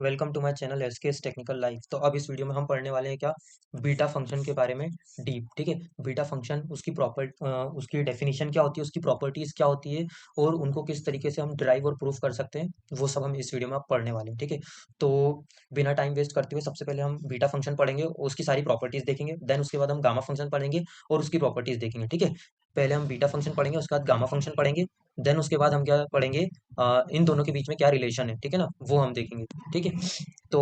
Welcome to my channel SKS technical life. तो अब इस वीडियो में हम पढ़ने वाले हैं क्या, बीटा फंक्शन के बारे में डीप। ठीक है, बीटा फंक्शन उसकी डेफिनेशन क्या होती है, उसकी प्रॉपर्टीज क्या होती है और उनको किस तरीके से हम ड्राइव और प्रूफ कर सकते हैं, वो सब हम इस वीडियो में अब पढ़ने वाले हैं। ठीक है, तो बिना टाइम वेस्ट करते हुए सबसे पहले हम बीटा फंक्शन पढ़ेंगे, उसकी सारी प्रॉपर्टीज देखेंगे। देन उसके बाद हम गामा फंक्शन पढ़ेंगे और उसकी प्रॉपर्टीज देखेंगे। ठीक है, पहले हम बीटा फंक्शन पढ़ेंगे, उसके बाद गामा फंक्शन पढ़ेंगे। देन उसके बाद हम क्या पढ़ेंगे, इन दोनों के बीच में क्या रिलेशन है। ठीक है ना, वो हम देखेंगे। ठीक है, तो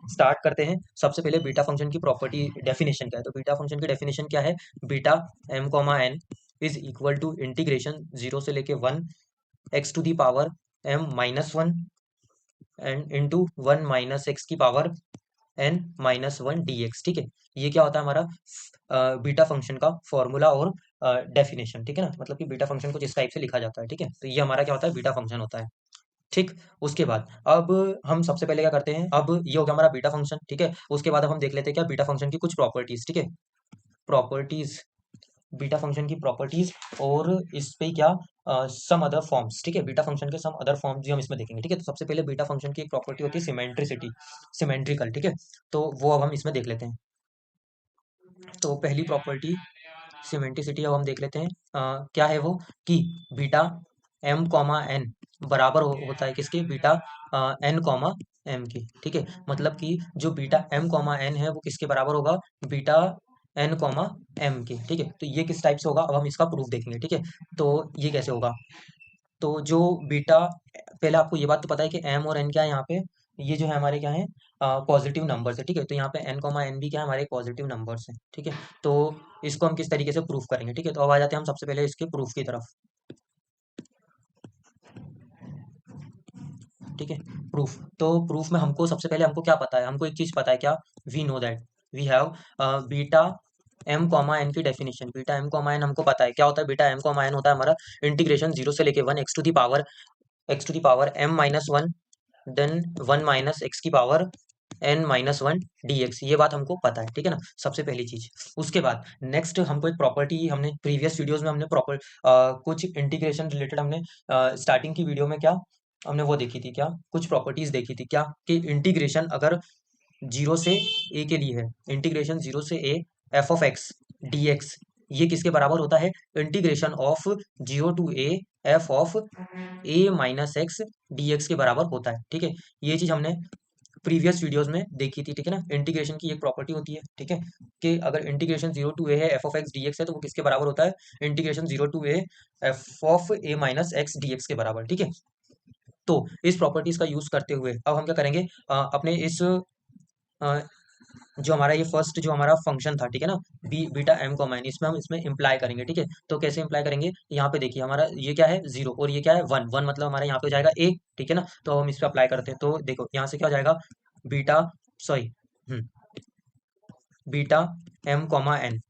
स्टार्ट करते हैं। सबसे पहले बीटा फंक्शन की प्रॉपर्टी डेफिनेशन क्या है। तो बीटा फंक्शन की डेफिनेशन क्या है, beta m comma n is equal to integration zero से लेके one x to the power M minus one and into one minus x की power N minus one d x. ठीक है, ये क्या होता है हमारा बीटा फंक्शन का फॉर्मूला और डेफिनेशन। ठीक है ना, मतलब कि बीटा फंक्शन कुछ इस टाइप से लिखा जाता है। ठीक है, तो ये हमारा क्या होता है, बीटा फंक्शन होता है। ठीक, उसके बाद अब हम सबसे पहले क्या करते हैं, अब ये हो गया हमारा बीटा फंक्शन। ठीक है, उसके बाद अब हम देख लेते हैं क्या बीटा फंक्शन की कुछ प्रॉपर्टीज। ठीक है, प्रॉपर्टीज, बीटा फंक्शन की प्रॉपर्टीज और इस पे क्या सम अदर फॉर्म्स। ठीक है, बीटा फंक्शन के सम अदर फॉर्म्स भी हम इसमें देखेंगे। ठीक है, तो सबसे पहले बीटा फंक्शन की एक प्रॉपर्टी होती है सिमेट्रिसिटी, सिमेट्रिकल। ठीक है, तो वो अब हम इसमें देख लेते हैं। तो पहली प्रॉपर्टी सिमेट्रिसिटी अब हम देख लेते हैं। क्या है वो, कि बीटा एम कॉमा एन बराबर होता है किसके, बीटा एन कॉमा एम के। ठीक है, मतलब कि जो बीटा एम कॉमा एन है वो किसके बराबर होगा, बीटा एन कॉमा एम के। ठीक है, तो ये किस टाइप से होगा, अब हम इसका प्रूफ देखेंगे। ठीक है, तो ये कैसे होगा, तो जो बीटा, पहले आपको ये बात तो पता है कि एम और एन क्या है यहाँ पे, ये जो है हमारे क्या है, पॉजिटिव नंबर्स है। ठीक है, तो यहाँ पे एन कॉमा एन भी क्या है, हमारे पॉजिटिव नंबर्स है। ठीक है, तो इसको हम किस तरीके से प्रूफ करेंगे। ठीक है, तो अब आ जाते हैं हम सबसे पहले इसके प्रूफ की तरफ। ठीक है, प्रूफ, तो प्रूफ में हमको सबसे पहले हमको क्या पता है, हमको एक चीज पता है क्या, we know that we have beta m comma n की definition. Beta m comma n हमको पता है क्या होता है, बीटा एम कॉमा एन होता है हमारा इंटीग्रेशन जीरो से लेके one x to the power M minus one then one minus x की power N minus one d x. ये बात हमको पता है। ठीक है ना, सबसे पहली चीज। उसके बाद नेक्स्ट हमको एक प्रॉपर्टी, हमने प्रीवियस वीडियोस में हमने कुछ इंटीग्रेशन रिलेटेड हमने स्टार्टिंग की वीडियो में क्या हमने वो देखी थी, क्या कुछ प्रॉपर्टीज देखी थी, क्या कि इंटीग्रेशन अगर जीरो से ए के लिए है, इंटीग्रेशन जीरो से a f of x d x, ये किसके बराबर होता है, integration of zero to a f of a minus x d x के बराबर होता है। ठीक है, ये चीज हमने प्रीवियस वीडियोस में देखी थी। ठीक है ना, इंटीग्रेशन की एक प्रॉपर्टी होती है। ठीक है, कि अगर इंटीग्रेशन जीरो टू ए है f of x d x है, तो वो किसके बराबर होता है, integration zero to a f of a minus x d x के बराबर। ठीक है, तो इस प्रॉपर्टीज का यूज करते हुए अब हम क्या करेंगे, अपने इस जो हमारा ये फर्स्ट जो हमारा फंक्शन था, ठीक है ना, बीटा एम कॉमा एन, इसमें हम इसमें इम्प्लाई करेंगे। ठीक है, तो कैसे इम्प्लाई करेंगे, यहाँ पे देखिए हमारा ये क्या है, जीरो, और ये क्या है, वन। वन मतलब हमारा यहाँ पे हो जाएगा ए। ठीक है ना, तो हम इस पे अप्लाई करते हैं, तो देखो यहाँ से क्या हो जाएगा, beta, sorry, beta m comma n,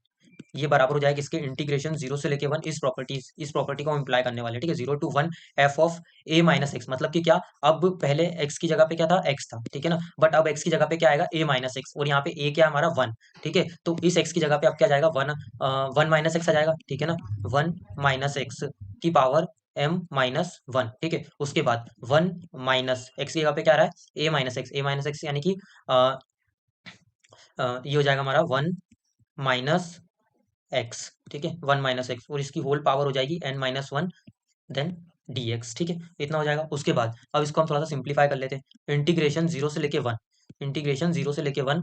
ये बराबर हो जाएगा इसके इंटीग्रेशन जीरो से लेके वन, इस प्रॉपर्टी को हम अप्लाई करने वाले हैं। ठीक है, zero to one f of a minus x, मतलब कि क्या, अब पहले एक्स की जगह पे क्या था, एक्स था। ठीक है ना, बट अब एक्स की जगह पे क्या आएगा, ए माइनस एक्स, और यहाँ पे ए क्या है हमारा, वन। ठीक है, तो इस एक्स की जगह पे अब क्या जाएगा, वन, वन माइनस एक्स आ जाएगा। ठीक है ना, वन माइनस एक्स की पावर एम माइनस वन। ठीक है, उसके बाद वन माइनस एक्स की जगह पे क्या आ रहा है, ए माइनस एक्स यानी कि ये हो जाएगा हमारा वन माइनस एक्स। ठीक है, वन माइनस एक्स, और इसकी होल पावर हो जाएगी n minus one then d x. ठीक है, इतना हो जाएगा। उसके बाद अब इसको हम थोड़ा सा सिंप्लीफाई कर लेते हैं, इंटीग्रेशन जीरो से लेके वन, इंटीग्रेशन जीरो से लेके वन,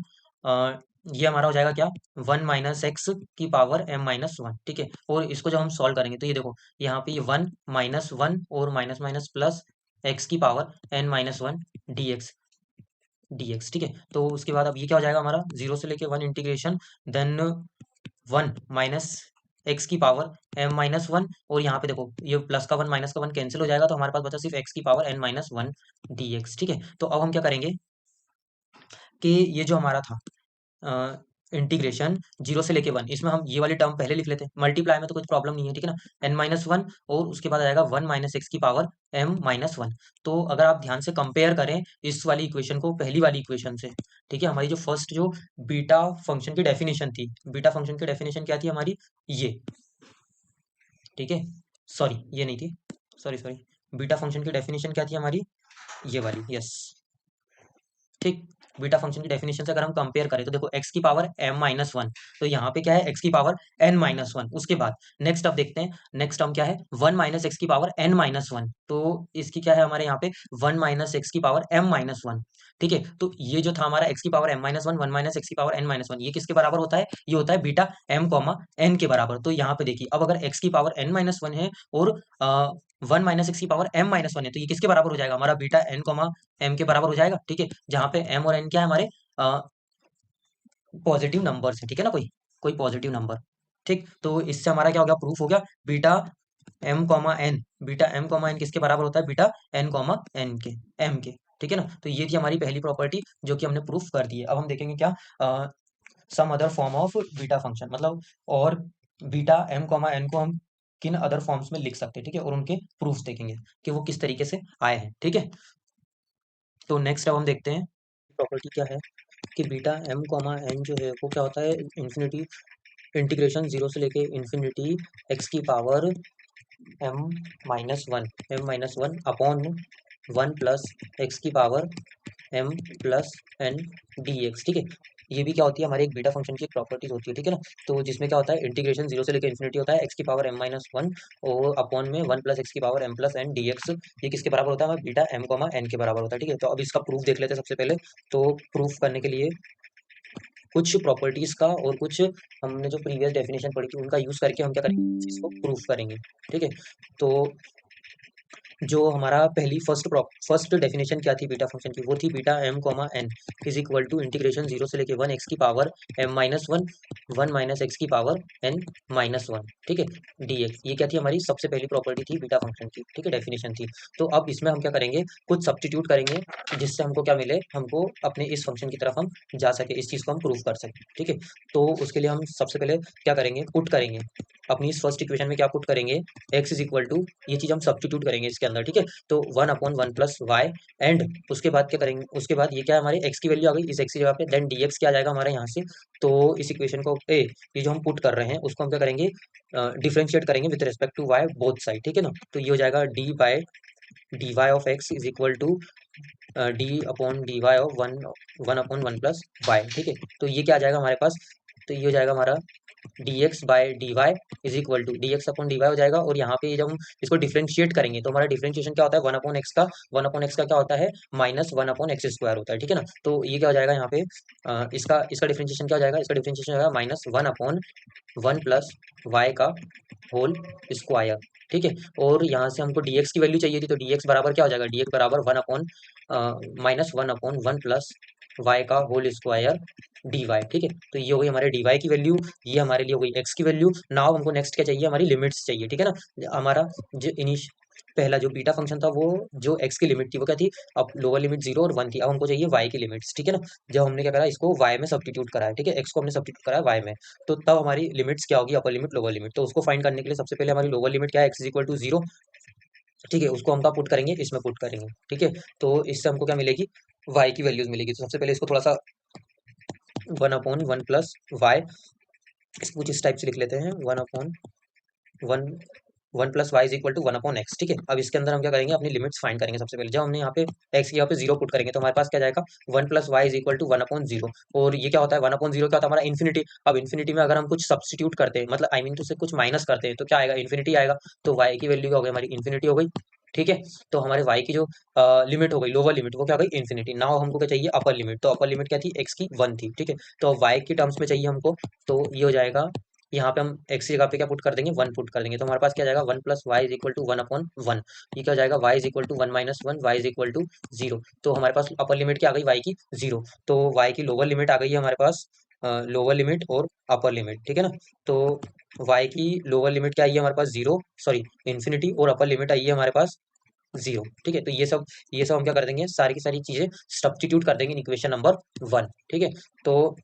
ये हमारा हो जाएगा क्या, वन माइनस एक्स की पावर एम माइनस वन। ठीक है, और इसको जब हम सॉल्व करेंगे तो ये देखो, यहाँ पे ये वन माइनस वन और माइनस माइनस प्लस एक्स की power N minus one d x, d x. ठीक है, तो उसके बाद अब ये क्या हो जाएगा हमारा, जीरो से लेके one integration then one minus x की पावर एम माइनस वन, और यहाँ पे देखो ये प्लस का वन माइनस का वन कैंसिल हो जाएगा, तो हमारे पास बचा सिर्फ एक्स की power N minus one d x. ठीक है, तो अब हम क्या करेंगे कि ये जो हमारा था इंटीग्रेशन जीरो से लेके वन, इसमें हम ये वाली टर्म पहले लिख लेते हैं, मल्टीप्लाई में तो कुछ प्रॉब्लम नहीं है। ठीक है ना, एन माइनस वन, और उसके बाद आ जाएगा वन माइनस एक्स की पावर एम माइनस वन। तो अगर आप ध्यान से कंपेयर करें इस वाली इक्वेशन को पहली वाली इक्वेशन से, ठीक है, हमारी जो फर्स्ट जो बीटा फंक्शन की डेफिनेशन थी, बीटा फंक्शन की डेफिनेशन क्या थी हमारी, ये, ठीक है, सॉरी ये नहीं थी, सॉरी सॉरी, बीटा फंक्शन की डेफिनेशन क्या थी हमारी, ये वाली, यस, ठीक। बीटा फंक्शन की डेफिनेशन से अगर हम कंपेयर करें तो देखो x की पावर m-1, तो यहाँ पे क्या है x की पावर n-1। उसके बाद नेक्स्ट अब देखते हैं, नेक्स्ट टर्म क्या है 1 माइनस एक्स की पावर n-1, तो इसकी क्या है हमारे यहाँ पे 1 माइनस एक्स की पावर m-1। ठीक है, तो ये जो था हमारा x की पावर m-1, 1 माइनस एक्स की पावर n-1, ये किसके बराबर होता है, ये होता है बीटा m कॉमा n के बराबर। तो यहाँ पे देखिए अब अगर x की पावर n-1 है और 1 माइनस एक्स की पावर m-1 है, तो ये किसके बराबर हो जाएगा, हमारा बीटा n कॉमा m के बराबर हो जाएगा। ठीक है, जहाँ पे m और n क्या है हमारे पॉजिटिव नंबर्स है, ठीक है ना, कोई कोई पॉजिटिव नंबर। ठीक, तो इससे हमारा क्या हो गया, प्रूफ हो गया beta m comma n, beta m comma n किसके बराबर होता है, बीटा n कॉमा n के, m के। ठीक है ना, तो ये थी हमारी पहली प्रॉपर्टी जो कि हमने प्रूफ कर दी है। अब हम देखेंगे क्या some other form of beta function, मतलब और बीटा m कॉमा n को हम किन अदर फॉर्म्स में लिख सकते हैं। ठीक है, और उनके प्रूफ देखेंगे कि वो किस तरीके से आए हैं। ठीक है, तो नेक्स्ट अब हम देखते हैं प्रॉपर्टी क्या है कि बीटा m कॉमा n जो है वो क्या होता है, इन्फिनिटी इंटीग्रेशन जीरो से लेके इन्फिनिटी x की power m-1 upon 1 plus x की power m plus n dx। ठीक है, ये भी क्या होती है हमारे एक बीटा फंक्शन की एक प्रॉपर्टीज होती है। ठीक है ना, तो जिसमें क्या होता है इंटीग्रेशन जीरो से लेकर इन्फिनिटी होता है x की पावर m-1 और अपॉन में 1 प्लस एक्स की power m plus n dx, ये किसके बराबर होता है, हमारा बीटा m कॉमा n के बराबर होता है। ठीक है, तो अब इसका प्रूफ देख लेते हैं सबसे पहले। तो प्रूफ करने के लिए कुछ प्रॉपर्टीज का और कुछ हमने जो प्रीवियस डेफिनेशन पढ़ी थी उनका यूज करके हम क्या करेंगे, इस चीज को प्रूफ करेंगे। ठीक है, तो जो हमारा पहली फर्स्ट डेफिनेशन क्या थी बीटा फंक्शन की, वो थी beta m comma n is equal to integration zero से लेके 1 एक्स की पावर m-1 1 माइनस एक्स की पावर n-1। ठीक है, dx, ये क्या थी हमारी सबसे पहली प्रॉपर्टी थी बीटा फंक्शन की। ठीक है, डेफिनेशन थी। तो अब इसमें हम क्या करेंगे, कुछ सब्स्टिट्यूट करेंगे जिससे हमको क्या मिले, हमको अपने इस फंक्शन की तरफ हम जा सके, इस चीज को हम प्रूव कर सके। ठीक है, तो उसके लिए हम सबसे पहले क्या करेंगे, पुट करेंगे अपनी इस फर्स्ट इक्वेशन में, क्या पुट करेंगे, x इज इक्वल टू, ये चीज हम सब्स्टिट्यूट करेंगे इसके अंदर। ठीक है, तो 1 अपॉन 1 प्लस वाई एंड उसके बाद क्या करेंगे, उसके बाद ये क्या है हमारे x की वैल्यू आ गई, इस x की जगह पे देन dx क्या आ जाएगा हमारे यहाँ से। तो इस इक्वेशन को ये जो हम पुट कर रहे हैं उसको हम क्या करेंगे, डिफरेंशिएट करेंगे with respect to y both side. ठीक है ना, तो ये हो जाएगा d by d y of x is equal to d upon d y of 1 upon 1 plus y. ठीक है, तो ये क्या आ जाएगा हमारे पास, तो ये हो जाएगा हमारा dx by d y is equal to dx upon d y हो जाएगा। और यहाँ पे जब हम इसको डिफरेंशिएट करेंगे तो हमारा डिफरेंशिएशन क्या होता है, 1 अपॉन एक्स का क्या होता है, -1 अपॉन एक्स स्क्वायर होता है। ठीक है ना, तो ये क्या हो जाएगा यहाँ पे इसका इसका डिफरेंशिएशन क्या हो जाएगा, इसका डिफरेंशिएशन हो जाएगा -1 अपॉन 1 प्लस वाई का होल स्क्वायर। ठीक है, और यहाँ से हमको dx की वैल्यू चाहिए थी, तो dx बराबर क्या हो जाएगा, dx बराबर -1 अपॉन 1 प्लस वाई का होल स्क्वायर dy। ठीक है, तो ये हो गई हमारे dy की वैल्यू, ये हमारे लिए हो गई x की वैल्यू। नाउ हमको नेक्स्ट क्या चाहिए, हमारी लिमिट्स चाहिए। ठीक है ना, हमारा जो पहला जो बीटा फंक्शन था वो जो x की लिमिट थी वो क्या थी, अब लोअर लिमिट 0 और 1 थी, अब हमको चाहिए y की लिमिट्स। ठीक है ना, जब हमने क्या करा, इसको y में सब्स्टिट्यूट करा है। ठीक है, x को हमने सब्स्टिट्यूट करा है y में, तो तब हमारी लिमिट्स क्या होगी, अपर लिमिट लोअर लिमिट। तो उसको फाइंड करने के लिए सबसे पहले हमारी लोअर लिमिट क्या है, x इज इक्वल टू 0। ठीक है, उसको हम कहाँ पुट करेंगे, इसमें पुट करेंगे। ठीक है, तो इससे हमको क्या मिलेगी, y की वैल्यूज मिलेगी। तो सबसे पहले इसको थोड़ा सा 1 अपॉन 1 प्लस वाई, इसको कुछ इस टाइप से लिख लेते हैं, 1 plus y is equal to 1 upon x. ठीक है, अब इसके अंदर हम क्या करेंगे, अपनी लिमिट्स फाइंड करेंगे। सबसे पहले जब हमने यहाँ पे एक्स की यहाँ पे 0 पुट करेंगे तो हमारे पास क्या जाएगा, 1 plus y is equal to 1 upon 0। और ये क्या होता है, 1 अपॉन 0 क्या होता है हमारा इन्फिनिटी। अब इन्फिनिटी में अगर हम कुछ सब्स्टिट्यूट करते हैं, मतलब आई मीन तो उससे कुछ माइनस करते हैं, तो क्या आएगा, इन्फिनिटी आएगा। तो वाई की वैल्यू क्या हो गई, हमारी इन्फिनिटी हो गई। ठीक है, तो हमारे y की जो लिमिट हो गई, लोअर लिमिट, वो क्या हो गई, इन्फिनिटी। नाउ हमको क्या चाहिए, अपर लिमिट। तो अपर लिमिट क्या थी, x की 1 थी। ठीक है, तो y की टर्म्स में चाहिए हमको, तो ये हो जाएगा, यहाँ पे हम x की जगह पे क्या पुट कर देंगे, 1 पुट कर देंगे। तो हमारे पास क्या जाएगा, 1 plus y is equal to 1 upon 1। ये क्या हो जाएगा, y is equal to 1 - 1, y is equal to 0। तो हमारे पास अपर लिमिट क्या आ गई, y की 0। तो y की लोअर लिमिट आ गई है हमारे पास, लोअर लिमिट और अपर लिमिट। ठीक है ना, तो y की लोअर लिमिट क्या आई है हमारे पास, 0 सॉरी इन्फिनिटी, और अपर लिमिट आई है हमारे पास 0। ठीक है, तो ये सब हम क्या कर देंगे, सारी की सारी चीजें सब्स्टिट्यूट कर देंगे इन इक्वेशन नंबर 1। ठीक है, तो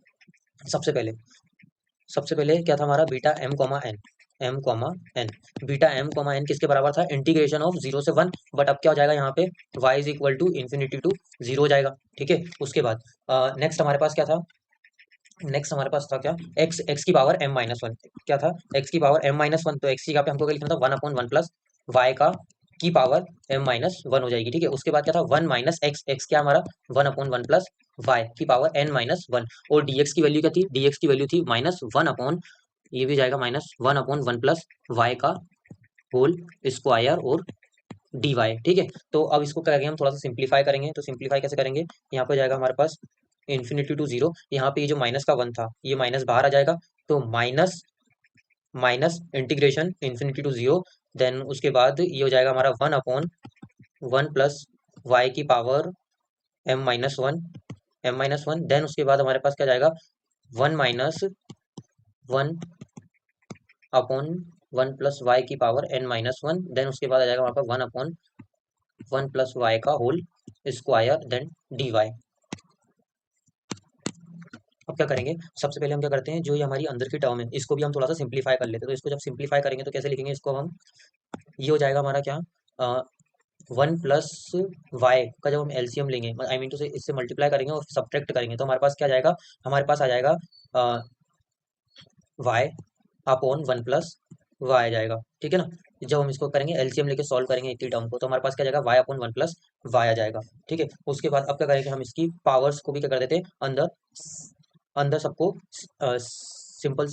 सबसे पहले सबसे पहले क्या था हमारा, beta m comma n beta m comma n किसके बराबर था, इंटीग्रेशन ऑफ 0 से 1। बट अब क्या हो जाएगा यहाँ पे, y is equal to infinity to 0 हो जाएगा। ठीक है, उसके बाद नेक्स्ट हमारे पास क्या था, नेक्स्ट हमारे पास था क्या, x की पावर m-1 क्या था, x की पावर m-1, तो x की जगह पे हमको क्या लिखना था, 1 अपॉन 1 प्लस y का की पावर m-1 हो जाएगी। ठीक है, उसके बाद क्या था, 1 माइनस एक्स, एक्स क्या हमारा 1 अपॉन 1 प्लस वाई की पावर एन माइनस वन, और डीएक्स की वैल्यू क्या थी, डीएक्स की वैल्यू थी माइनस वन अपॉन, ये भी जाएगा minus one upon one plus y का होल स्क्वायर और डी वाई, ठीक है। तो अब इसको क्या करेंगे, हम थोड़ा सा सिंप्लीफाई करेंगे, तो सिंप्लीफाई कैसे करेंगे, यहाँ पे जाएगा हमारे पास इन्फिनिटी टू जीरो, यहाँ पे ये जो माइनस का वन था ये माइनस बाहर आ जाएगा, तो minus minus integration infinity to zero, then उसके बाद ये हो जाएगा हमारा one upon one plus y की power M minus one, then उसके बाद हमारे पास क्या जाएगा, one minus one upon one plus y की power N minus one, then उसके बाद आ जाएगा हमारे पास one upon one plus y का whole square then D Y. अब क्या करेंगे, सबसे पहले हम क्या करते हैं, जो ये हमारी अंदर की टर्म है इसको भी हम थोड़ा सा सिंप्लीफाई कर लेते हैं, तो इसको जब सिंप्लीफाई करेंगे तो कैसे लिखेंगे इसको हम, ये हो जाएगा हमारा क्या, वन प्लस वाई का जब हम एलसीएम लेंगे, आई मीन टू से इससे मल्टीप्लाई करेंगे और सब्ट्रैक्ट करेंगे, तो हमारे पास क्या जाएगा, हमारे पास आ जाएगा y upon one plus y जाएगा, ठीक है ना। जब हम इसको करेंगे एलसीएम लेके सॉल्व करेंगे एक ही टर्म को, तो हमारे पास क्या जाएगा, y upon one plus y आ जाएगा, ठीक है। उसके बाद अब क्या करेंगे, हम इसकी पावर्स को भी क्या कर देते हैं, अंदर अंदर सबको सिंपल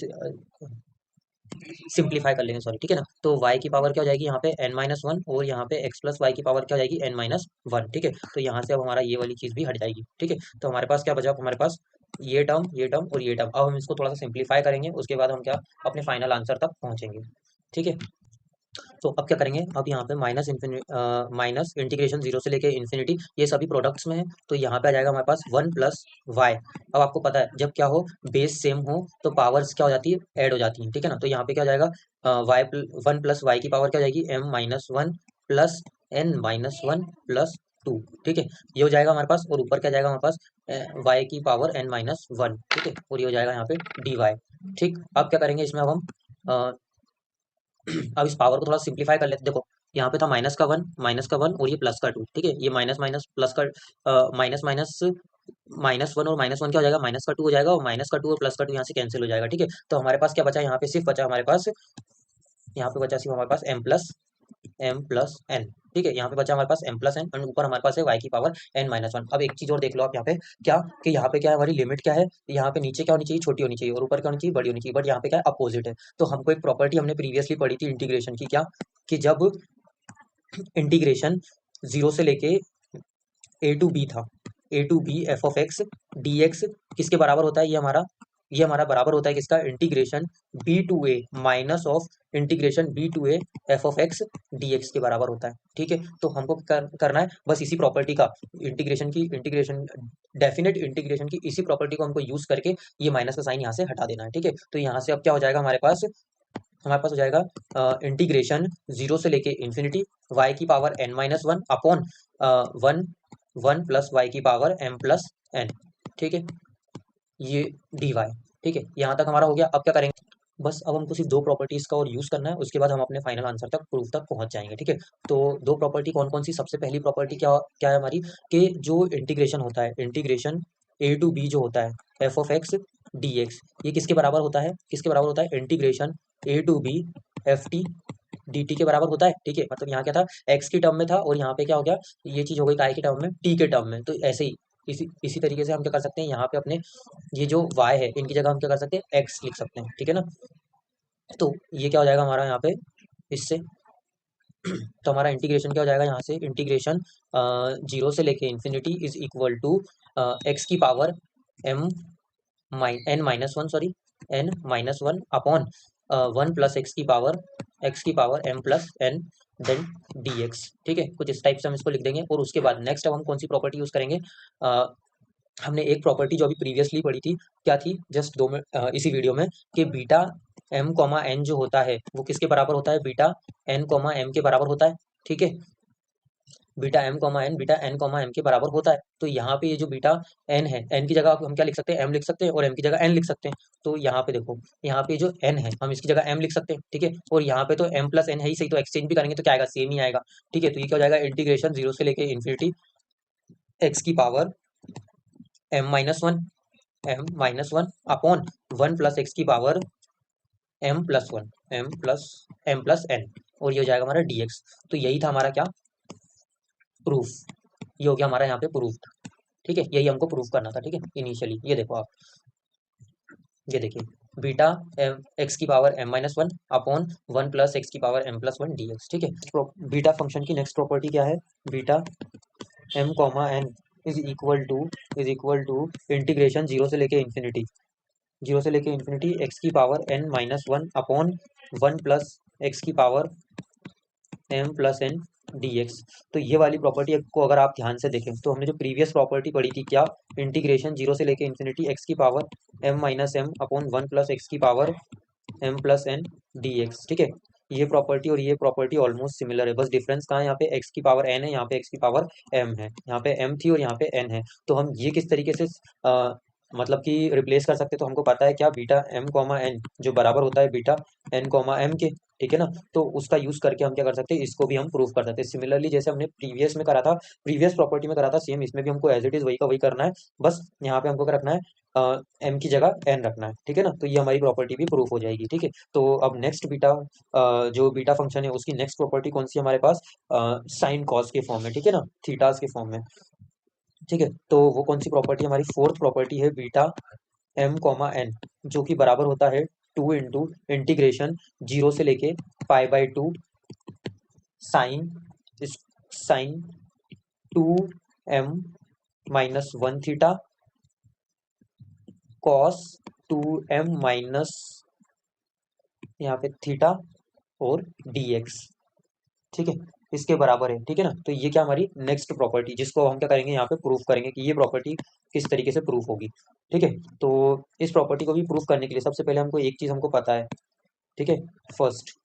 सिंप्लीफाई कर लेंगे, सॉरी, ठीक है ना। तो y की पावर क्या हो जाएगी यहाँ पे n माइनस वन, और यहाँ पे x प्लस वाई की पावर क्या हो जाएगी n माइनस वन, ठीक है। तो यहाँ से अब हमारा ये वाली चीज भी हट जाएगी, ठीक है। तो हमारे पास क्या बचा, हमारे पास ये टर्म और ये टर्म, अब हम इसको थोड़ा सा सिंप्लीफाई करेंगे, उसके बाद हम क्या अपने फाइनल आंसर तक पहुंचेंगे, ठीक है। तो अब क्या करेंगे, अब यहाँ पे माइनस इंटीग्रेशन जीरो से लेके इन्फिनिटी, ये सभी प्रोडक्ट्स में है, तो यहाँ पे आ जाएगा हमारे पास वन प्लस वाई। अब आपको पता है जब क्या हो, बेस सेम हो तो पावर्स क्या हो जाती है, ऐड हो जाती है, ठीक है ना। तो यहाँ पे क्या हो जाएगा, वाई वन प्लस वाई की पावर क्या हो जाएगी, m minus one plus n minus one plus two, ठीक है। ये हो जाएगा हमारे पास, और ऊपर क्या जाएगा हमारे पास वाई की पावर एन माइनस वन, ठीक है, और ये हो जाएगा यहाँ पे डी वाई, ठीक। अब क्या करेंगे इसमें, अब हम अब इस पावर को थोड़ा सिंप्लीफाई कर लेते हैं, देखो यहाँ पे था माइनस का वन और ये प्लस का टू, ठीक है। ये माइनस माइनस प्लस का माइनस माइनस माइनस वन और माइनस वन क्या हो जाएगा, माइनस का टू हो जाएगा, और माइनस का टू और प्लस का टू यहाँ से कैंसिल हो जाएगा, ठीक है। तो हमारे पास क्या बचा, यहाँ पे सिर्फ बचा हमारे पास, यहाँ पे बचा सिर्फ हमारे पास एम प्लस एन, ठीक है। यहाँ पे बचा हमारे पास एम प्लस एन, और ऊपर हमारे पास है वाई की पावर एन माइनस वन। अब एक चीज और देख लो आप यहाँ पे, क्या कि यहाँ पे क्या है, हमारी लिमिट क्या है, यहाँ पे नीचे क्या होनी चाहिए, छोटी होनी चाहिए, और ऊपर क्या होनी चाहिए, बड़ी होनी चाहिए, बट यहाँ पे क्या है, अपोजिट है। तो हमको एक प्रॉपर्टी हमने प्रीवियसली पढ़ी थी इंटीग्रेशन की, क्या कि जब इंटीग्रेशन जीरो से लेके ए टू बी था, A to B f of x d x किसके बराबर होता है, ये हमारा बराबर होता है किसका, integration b to a minus of integration b to a f of x d x के बराबर होता है, ठीक है। तो हमको करना है बस इसी प्रॉपर्टी का, इंटीग्रेशन डेफिनेट इंटीग्रेशन की इसी प्रॉपर्टी को हमको यूज करके ये माइनस का साइन यहाँ से हटा देना है, ठीक है। तो यहाँ से अब क्या हो जाएगा, हमारे पास हो जाएगा इंटीग्रेशन जीरो से लेके इन्फिनिटी वाई की power N minus one upon one one plus y की पावर एम प्लस एन, ठीक है, ये डी वाई, ठीक है। यहाँ तक हमारा हो गया। अब क्या करेंगे, बस अब हमको सिर्फ दो प्रॉपर्टीज का और यूज करना है, उसके बाद हम अपने फाइनल आंसर तक, प्रूफ तक पहुंच जाएंगे, ठीक है। तो दो प्रॉपर्टी कौन कौन सी, सबसे पहली प्रॉपर्टी क्या क्या है हमारी, कि जो इंटीग्रेशन होता है, इंटीग्रेशन ए टू बी जो होता है f of x d x, ये किसके बराबर होता है, किसके बराबर होता है, integration a to B f t d t के बराबर होता है, ठीक है। मतलब यहाँ क्या था, एक्स की टर्म में था, और यहाँ पे क्या हो गया, ये चीज हो गई काय की टर्म में, टी के टर्म में। तो ऐसे ही इसी इसी तरीके से हम क्या कर सकते हैं, यहाँ पे अपने ये जो y है इनकी जगह हम क्या कर सकते हैं, x लिख सकते हैं, ठीक है ना। तो ये क्या हो जाएगा हमारा यहाँ पे, इससे तो हमारा इंटीग्रेशन क्या हो जाएगा, यहाँ से इंटीग्रेशन जीरो से लेके infinity is equal to x की power m n minus one, sorry, n minus one upon one plus x की power m plus n then d x, ठीक है। कुछ इस टाइप से हम इसको लिख देंगे, और उसके बाद नेक्स्ट अब हम कौन सी प्रॉपर्टी यूज करेंगे, हमने एक प्रॉपर्टी जो अभी प्रीवियसली पढ़ी थी, क्या थी, जस्ट इसी वीडियो में, कि बीटा एम कॉमा एन जो होता है वो किसके बराबर होता है, बीटा एन कॉमा एम के बराबर होता है, ठीक है। बीटा एन कॉमा एम के बराबर होता है। तो यहाँ पे ये जो बीटा एन है, एन की जगह हम क्या लिख सकते हैं, एम लिख सकते हैं, और एम की जगह एन लिख सकते हैं। तो यहाँ पे देखो, यहाँ पे जो एन है हम इसकी जगह एम लिख सकते हैं, ठीक है। और यहाँ पे तो एम प्लस एन है ही सही, तो एक्सचेंज भी करेंगे तो क्या आएगा, सेम ही आएगा, ठीक है। तो ये क्या हो जाएगा, इंटीग्रेशन जीरो से लेके इन्फिनिटी एक्स की power M minus one upon one plus x की पावर एम प्लस एन, और ये हो जाएगा हमारा dx। तो यही था हमारा क्या, प्रूफ, ये हो गया हमारा यहाँ पे प्रूफ, ठीक है, यही हमको प्रूव करना था। ठीक है, इनिशियली ये देखो आप, ये देखिए बीटा एम एक्स की power M minus one upon one plus x की power m plus one d x. ठीक है, बीटा फंक्शन की नेक्स्ट प्रॉपर्टी क्या है, beta m comma n is equal to integration zero से लेके इन्फिनिटी, जीरो से लेके इन्फिनिटी एक्स की power N minus one upon one plus x की power m plus n d x. तो ये वाली प्रॉपर्टी को अगर आप ध्यान से देखें तो हमने जो प्रीवियस प्रॉपर्टी पढ़ी थी क्या, इंटीग्रेशन जीरो से लेके इन्फिनिटी एक्स की power M minus m upon one plus x की power m plus n d x. ठीक है, ये प्रॉपर्टी और ये प्रॉपर्टी ऑलमोस्ट सिमिलर है, बस डिफरेंस कहाँ है, यहाँ पे एक्स की पावर एन है, यहाँ पे एक्स की पावर एम है, यहाँ पे एम थी और यहाँ पे एन है। तो हम ये किस तरीके से मतलब कि रिप्लेस कर सकते हैं, तो हमको पता है क्या, बीटा एम कॉमा एन जो बराबर होता है बीटा एन कॉमा एम के। ठीक है ना, तो उसका यूज करके हम क्या कर सकते हैं, इसको भी हम प्रूव कर सकते हैं। सिमिलरली जैसे हमने प्रीवियस में करा था, प्रीवियस प्रॉपर्टी में करा था, सेम इसमें भी हमको एज इट इज वही का वही करना है, बस यहाँ पे हमको क्या रखना है, एम की जगह एन रखना है। ठीक है ना, तो ये हमारी प्रॉपर्टी भी प्रूफ हो जाएगी। ठीक है, तो अब नेक्स्ट बीटा जो बीटा फंक्शन है उसकी नेक्स्ट प्रॉपर्टी कौन सी है हमारे पास, साइन कॉस के फॉर्म में। ठीक है ना, थीटास के फॉर्म में। ठीक है, तो वो कौन सी प्रॉपर्टी, हमारी फोर्थ प्रॉपर्टी है बीटा एम कॉमा एन, जो कि बराबर होता है टू इंटू इंटीग्रेशन जीरो से लेके pi by two sine sine two m minus one theta cos two m minus यहाँ पे थीटा और डी एक्स। ठीक है, इसके बराबर है। ठीक है ना, तो ये क्या हमारी नेक्स्ट प्रॉपर्टी, जिसको हम क्या करेंगे यहाँ पे प्रूफ करेंगे कि ये प्रॉपर्टी किस तरीके से प्रूफ होगी। ठीक है, तो इस प्रॉपर्टी को भी प्रूफ करने के लिए सबसे पहले हमको एक चीज हमको पता है। ठीक है, फर्स्ट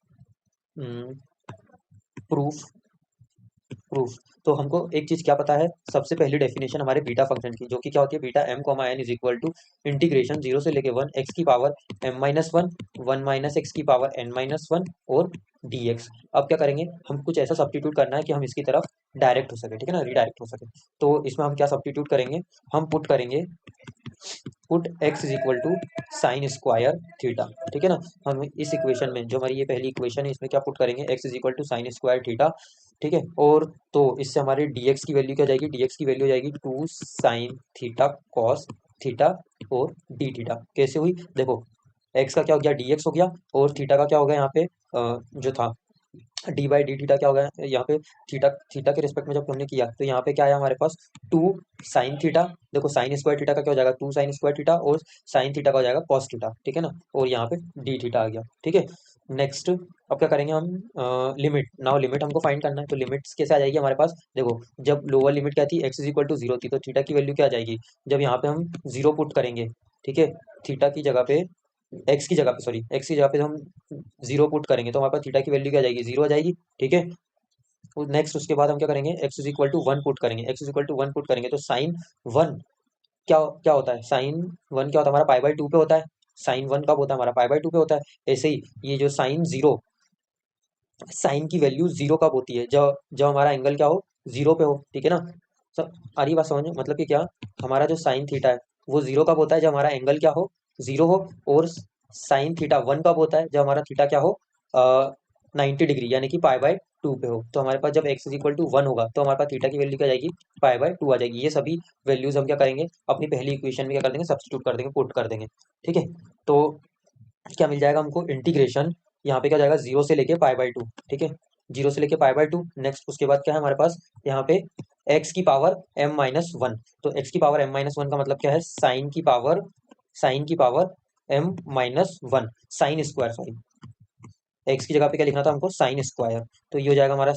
प्रूफ प्रूफ तो हमको एक चीज क्या पता है, सबसे पहली डेफिनेशन हमारे बीटा फंक्शन की, जो कि क्या होती है, beta m comma n is equal to integration zero से लेके वन एक्स की power M minus one one minus x की पावर एन माइनस वन और डी एक्स। अब क्या करेंगे, हम कुछ ऐसा सब्स्टिट्यूट करना है कि हम इसकी तरफ डायरेक्ट हो सके। ठीक है ना, रिडायरेक्ट हो सके। तो इसमें हम क्या सब्स्टिट्यूट करेंगे, हम पुट करेंगे put x is equal to sine square theta. ठीक है ना, हम इस इक्वेशन में, जो हमारी ये पहली इक्वेशन है, इसमें क्या पुट करेंगे, x is equal to sine square theta. ठीक है, और तो इससे हमारे dx की वैल्यू क्या जाएगी, dx की वैल्यू हो जाएगी two sine theta cos theta और डी थीटा। कैसे हुई देखो, x का क्या हो गया, dx हो गया, और थीटा का क्या हो गया यहाँ पे, जो था डी बाई डी थीटा क्या होगा यहाँ पे, थीटा थीटा के रिस्पेक्ट में जब हमने किया तो यहाँ पे क्या आया हमारे पास, टू साइन थीटा। देखो साइन स्क्वायर थीटा का क्या हो जाएगा, टू साइन स्क्वायर थीटा, और साइन थीटा का हो जाएगा कॉस थीटा। ठीक है ना, और यहाँ पे डी थीटा आ गया। ठीक है, नेक्स्ट अब क्या करेंगे हम, लिमिट, नाउ लिमिट हमको फाइंड करना है। तो लिमिट्स कैसे आ जाएगी हमारे पास, देखो जब लोअर लिमिट क्या थी, x is equal to zero थी, तो थीटा की वैल्यू क्या आ जाएगी, जब यहाँ पे हम जीरो पुट करेंगे। ठीक है, थीटा की जगह पे, एक्स की जगह पे, सॉरी एक्स की जगह पे हम जीरो पुट करेंगे तो हमारे पास थीटा की वैल्यू क्या आ जाएगी, जीरो आ जाएगी। ठीक है, नेक्स्ट उसके बाद हम क्या करेंगे, x is equal to one put करेंगे, x is equal to one put करेंगे तो साइन वन क्या क्या होता है, साइन वन क्या होता है हमारा, पाई बाई टू पे होता है। साइन वन कब होता है हमारा, पाई बाई टू पे होता है। ऐसे ही ये जो साइन जीरो, साइन की वैल्यू जीरो कब होती है, जब जब हमारा एंगल क्या हो, जीरो पे हो। ठीक है ना, सब आ रही बात समझ में, मतलब कि क्या, हमारा जो साइन थीटा है वो जीरो कब होता है, जब हमारा एंगल क्या हो, जीरो हो। और साइन थीटा वन कब होता है, जब हमारा थीटा क्या हो, 90 डिग्री यानी कि पाई बाय टू पे हो। तो हमारे पास जब x is equal to one होगा तो हमारे पास थीटा की वैल्यू क्या जाएगी, पाई बाय टू आ जाएगी। ये सभी वैल्यूज हम क्या करेंगे, अपनी पहली इक्वेशन में क्या कर देंगे, सब्स्टिट्यूट कर देंगे, पुट कर देंगे। ठीक है, तो क्या मिल जाएगा हमको, इंटीग्रेशन यहाँ पे क्या जाएगा, जीरो से लेके पाई बाय टू। ठीक है, जीरो से लेके पाई बाय टू। नेक्स्ट उसके बाद क्या है हमारे पास, यहाँ पे एक्स की पावर एम माइनस वन। तो एक्स की पावर एम माइनस वन का मतलब क्या है, साइन की power M minus one, sine square, sorry x की जगह पे क्या लिखना था हमको, साइन स्क्वायर। तो ये हो जाएगा हमारा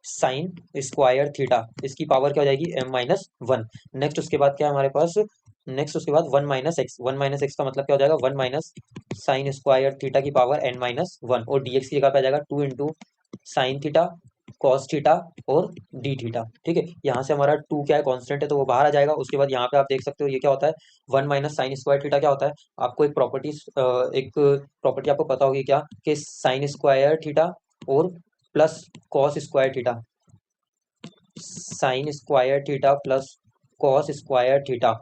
साइन स्क्वायर थीटा, इसकी पावर क्या हो जाएगी, एम माइनस वन। नेक्स्ट उसके बाद क्या है हमारे पास, नेक्स्ट उसके बाद one minus x, one minus x का मतलब क्या हो जाएगा, one minus sign square theta की पावर एन माइनस वन, और डीएक्स की जगह पे आ जाएगा two into sine theta cos theta और डी थीटा। ठीक है, यहाँ से हमारा टू क्या है, कांस्टेंट है, तो वो बाहर आ जाएगा। उसके बाद यहाँ पे आप देख सकते हो ये क्या होता है, one minus sign square theta क्या होता है, आपको एक प्रॉपर्टी आपको पता होगी क्या, कि साइन स्क्वायर थीटा और plus cos square theta, sign square theta plus cos square theta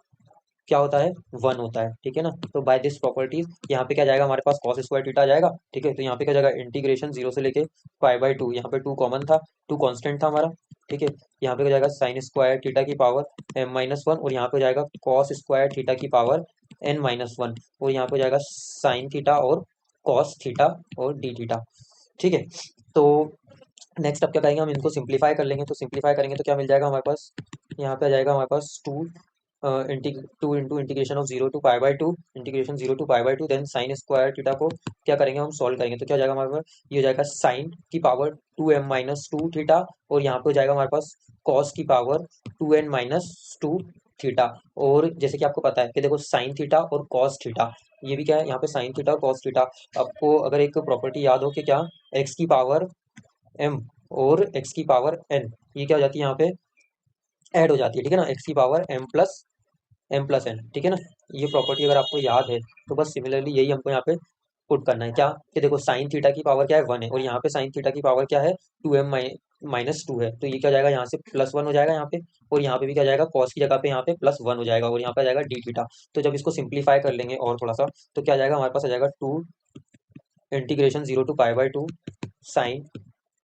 क्या होता है, 1 होता है, ठीक है ना। तो बाय दिस प्रॉपर्टीज यहाँ पे क्या जाएगा हमारे पास, कॉस स्क्वायर थीटा आ जाएगा, ठीक है। तो यहाँ पे क्या जाएगा, इंटीग्रेशन 0 से लेके पाई/2, यहाँ पे 2 कॉमन था, 2 कांस्टेंट था हमारा, ठीक है। यहाँ पे क्या जाएगा साइन स्क्वायर थीटा की पावर m-1, और यहाँ पे जाएगा कॉस स्क्वायर थीटा की पावर n-1, और यहाँ पे जाएगा साइन थीटा और कॉस थीटा और डी थीटा, ठीक है। तो नेक्स्ट अब क्या करेंगे, हम इनको सिंप्लीफाई कर लेंगे। तो सिंप्लीफाई करेंगे तो क्या मिल जाएगा हमारे पास, यहाँ पे आ जाएगा हमारे पास 2 into integration of 0 to π/2, integration 0 to π/2, then sine square theta को क्या करेंगे, हम सॉल्व करेंगे। तो क्या हो जाएगा हमारे पास, ये हो जाएगा साइन की पावर 2m-2 थीटा, और यहाँ पे हो जाएगा हमारे पास कॉस की पावर 2n-2 थीटा। और जैसे कि आपको पता है कि देखो साइन थीटा और कॉस थीटा, ये भी क्या है यहाँ पे साइन थीटा और कॉस थीटा। आपको अगर एक प्रॉपर्टी याद हो कि क्या, एक्स की पावर m और x की पावर n, ये क्या हो जाती है यहाँ पे ऐड हो जाती है, ठीक है ना, x की पावर m+n, ठीक है ना। ये प्रॉपर्टी अगर आपको याद है तो बस सिमिलरली यही हमको यहाँ पे पुट करना है, क्या कि देखो साइन थीटा की पावर क्या है, 1 है, और यहाँ पे साइन थीटा की पावर क्या है, 2m-2 है। तो ये क्या हो जाएगा यहाँ से +1 हो जाएगा यहाँ पे, और यहाँ पे भी क्या जाएगा, कॉस की जगह पे यहाँ पे +1 हो जाएगा, और यहाँ पे आ जाएगा डी थीटा। तो जब इसको सिंप्लीफाई कर लेंगे और थोड़ा सा, तो क्या आ जाएगा हमारे पास, आ जाएगा 2 integration 0 to π/2 sine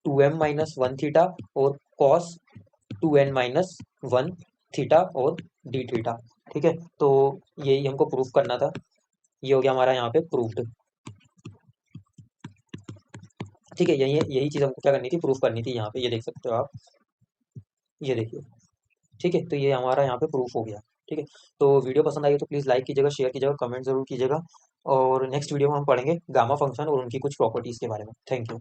2m-1 theta और कॉस 2n-1 थीटा और डी थीटा, ठीक है। तो यही हमको प्रूफ करना था, ये हो गया हमारा यहाँ पे प्रूफ्ड, ठीक है। यही यही चीज़ हमको क्या करनी थी, प्रूफ करनी थी। यहाँ पे ये देख सकते हो आप, ये देखिए, ठीक है। तो ये हमारा यहाँ पे प्रूफ हो गया, ठीक है। तो वीडियो पसंद आई हो तो प्लीज़ लाइक कीजिएगा, शेयर कीजिएगा, कमेंट जरूर कीजिएगा, और नेक्स्ट वीडियो में हम पढ़ेंगे गामा फंक्शन और उनकी कुछ प्रॉपर्टीज़ के बारे में। Thank you.